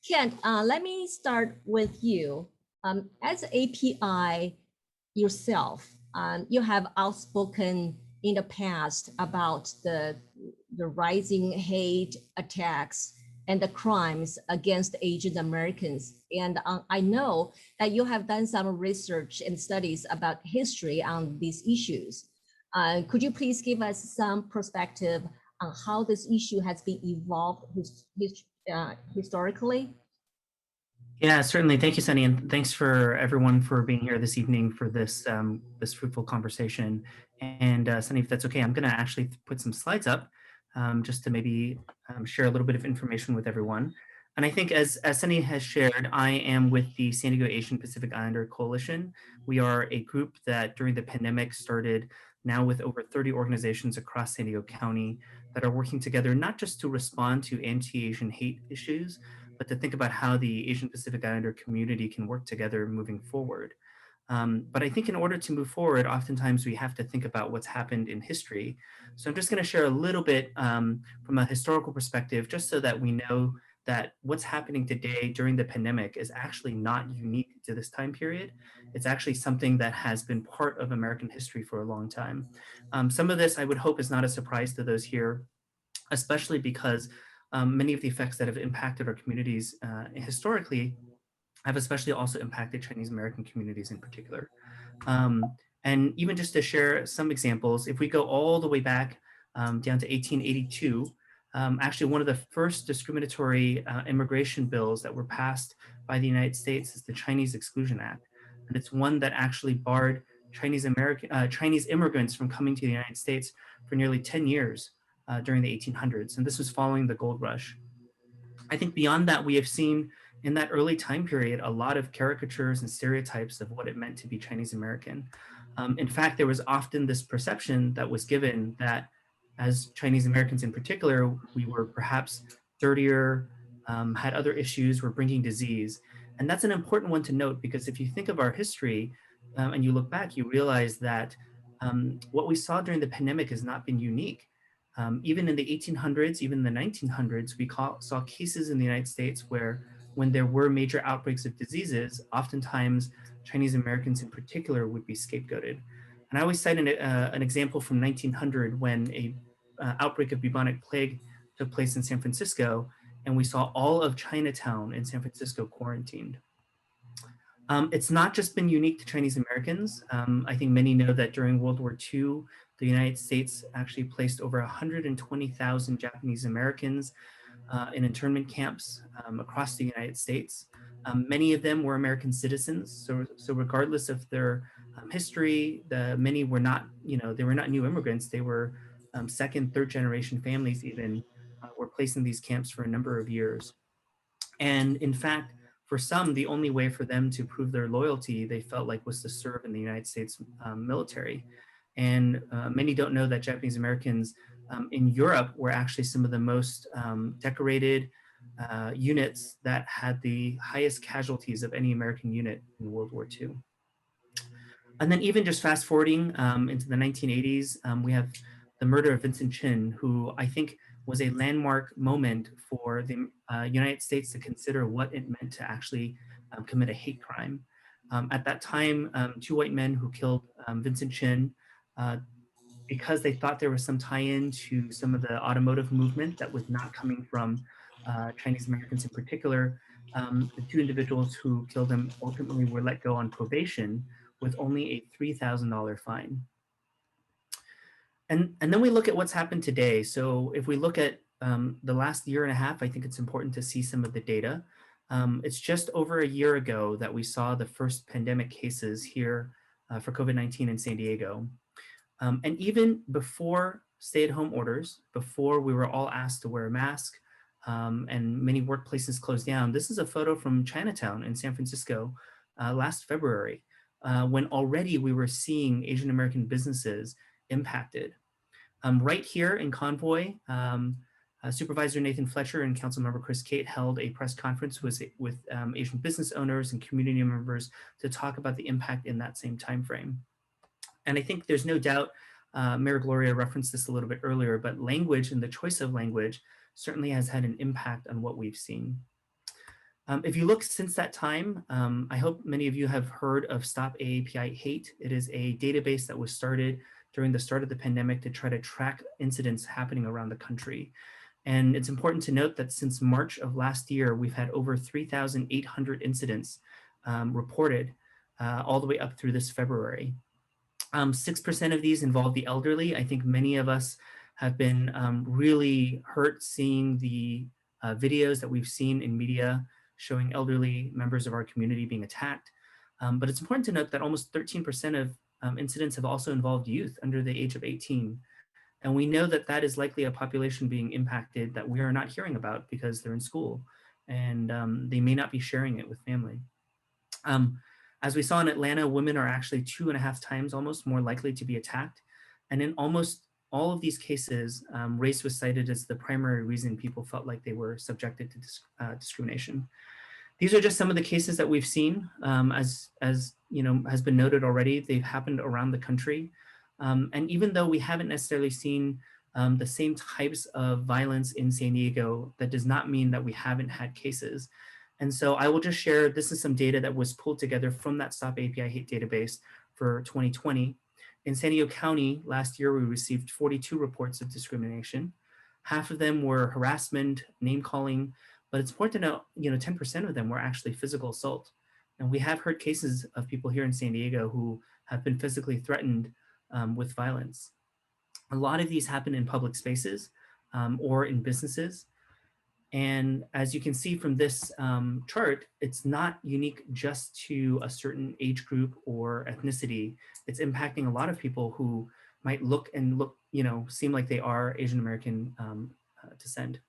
Kent, let me start with you. As API yourself, you have outspoken in the past about the rising hate attacks and the crimes against Asian Americans. And I know that you have done some research and studies about history on these issues. Could you please give us some perspective on how this issue has been evolved historically? Yeah, certainly. Thank you, Sunny, and thanks for everyone for being here this evening for this this fruitful conversation. And Sunny, if that's okay, I'm going to actually put some slides up just to maybe share a little bit of information with everyone. And I think as Sunny has shared, I am with the San Diego Asian Pacific Islander Coalition. We are a group that during the pandemic started now with over 30 organizations across San Diego County that are working together not just to respond to anti-Asian hate issues, but to think about how the Asian Pacific Islander community can work together moving forward. But I think in order to move forward, oftentimes we have to think about what's happened in history. So I'm just going to share a little bit from a historical perspective, just so that we know that what's happening today during the pandemic is actually not unique to this time period. It's actually something that has been part of American history for a long time. Some of this I would hope is not a surprise to those here, especially because many of the effects that have impacted our communities historically have especially also impacted Chinese American communities in particular. And even just to share some examples, if we go all the way back down to 1882, actually one of the first discriminatory immigration bills that were passed by the United States is the Chinese Exclusion Act. And it's one that actually barred Chinese immigrants from coming to the United States for nearly 10 years during the 1800s. And this was following the gold rush. I think beyond that, we have seen in that early time period a lot of caricatures and stereotypes of what it meant to be Chinese American. In fact, there was often this perception that was given that as Chinese Americans in particular, we were perhaps dirtier, had other issues, were bringing disease. And that's an important one to note, because if you think of our history and you look back, you realize that what we saw during the pandemic has not been unique. Even in the 1800s, even in the 1900s, we saw cases in the United States where when there were major outbreaks of diseases, oftentimes Chinese Americans in particular would be scapegoated. And I always cite an example from 1900 when a outbreak of bubonic plague took place in San Francisco, and we saw all of Chinatown in San Francisco quarantined. It's not just been unique to Chinese Americans. I think many know that during World War II, the United States actually placed over 120,000 Japanese Americans in internment camps across the United States. Many of them were American citizens, so regardless of their history, many were not, they were not new immigrants. They were second, third generation families even were placed in these camps for a number of years. And in fact, for some, the only way for them to prove their loyalty, they felt like, was to serve in the United States military. And many don't know that Japanese Americans in Europe were actually some of the most decorated units that had the highest casualties of any American unit in World War II. And then even just fast forwarding into the 1980s, we have the murder of Vincent Chin, who I think was a landmark moment for the United States to consider what it meant to actually commit a hate crime. At that time, two white men who killed Vincent Chin because they thought there was some tie-in to some of the automotive movement that was not coming from Chinese Americans in particular. The two individuals who killed him ultimately were let go on probation with only a $3,000 fine. And then we look at what's happened today. So if we look at the last year and a half, I think it's important to see some of the data. It's just over a year ago that we saw the first pandemic cases here for COVID-19 in San Diego. And even before stay-at-home orders, before we were all asked to wear a mask and many workplaces closed down, this is a photo from Chinatown in San Francisco last February, when already we were seeing Asian American businesses impacted. Right here in Convoy, Supervisor Nathan Fletcher and Councilmember Chris Cate held a press conference with Asian business owners and community members to talk about the impact in that same time frame. And I think there's no doubt, Mayor Gloria referenced this a little bit earlier, but language and the choice of language certainly has had an impact on what we've seen. If you look since that time, I hope many of you have heard of Stop AAPI Hate. It is a database that was started during the start of the pandemic to try to track incidents happening around the country. And it's important to note that since March of last year, we've had over 3,800 incidents reported all the way up through this February. 6% of these involve the elderly. I think many of us have been really hurt seeing the videos that we've seen in media showing elderly members of our community being attacked. But it's important to note that almost 13% of incidents have also involved youth under the age of 18. And we know that that is likely a population being impacted that we are not hearing about because they're in school and they may not be sharing it with family. As we saw in Atlanta, women are actually 2.5 times almost more likely to be attacked. And in almost all of these cases, race was cited as the primary reason people felt like they were subjected to discrimination. These are just some of the cases that we've seen. As you know, has been noted already, they've happened around the country. And even though we haven't necessarily seen the same types of violence in San Diego, that does not mean that we haven't had cases. And so I will just share, this is some data that was pulled together from that Stop API Hate database for 2020. In San Diego County, last year, we received 42 reports of discrimination. Half of them were harassment, name calling, but it's important to know, 10% of them were actually physical assault. And we have heard cases of people here in San Diego who have been physically threatened with violence. A lot of these happen in public spaces or in businesses. And as you can see from this chart, it's not unique just to a certain age group or ethnicity. It's impacting a lot of people who might seem like they are Asian American descent.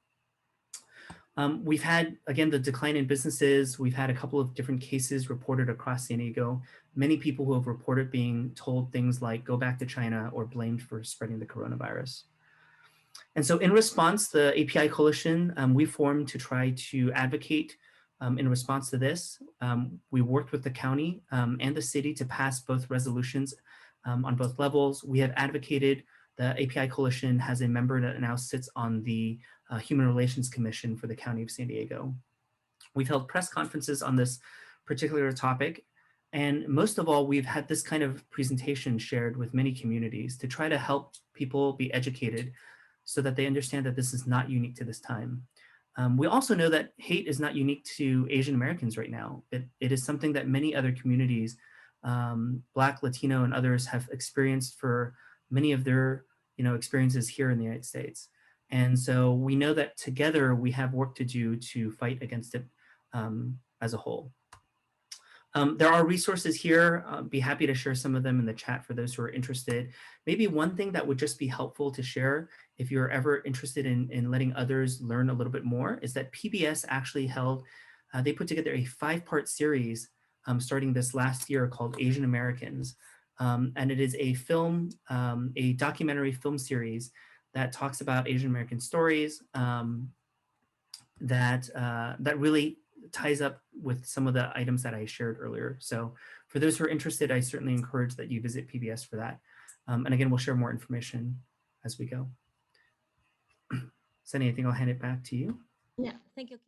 We've had, again, the decline in businesses. We've had a couple of different cases reported across San Diego. Many people who have reported being told things like, go back to China, or blamed for spreading the coronavirus. And so in response, the API Coalition, we formed to try to advocate in response to this. We worked with the county and the city to pass both resolutions on both levels. We have advocated. The API Coalition has a member that now sits on the Human Relations Commission for the County of San Diego. We've held press conferences on this particular topic. And most of all, we've had this kind of presentation shared with many communities to try to help people be educated so that they understand that this is not unique to this time. We also know that hate is not unique to Asian Americans right now. It is something that many other communities, Black, Latino, and others have experienced for many of their experiences here in the United States. And so we know that together we have work to do to fight against it as a whole. There are resources here. Be happy to share some of them in the chat for those who are interested. Maybe one thing that would just be helpful to share if you're ever interested in letting others learn a little bit more is that PBS actually they put together a 5-part series starting this last year called Asian Americans. And it is a documentary film series that talks about Asian American stories that really ties up with some of the items that I shared earlier. So for those who are interested, I certainly encourage that you visit PBS for that. And again, we'll share more information as we go. Sunny, I think I'll hand it back to you. Yeah, thank you.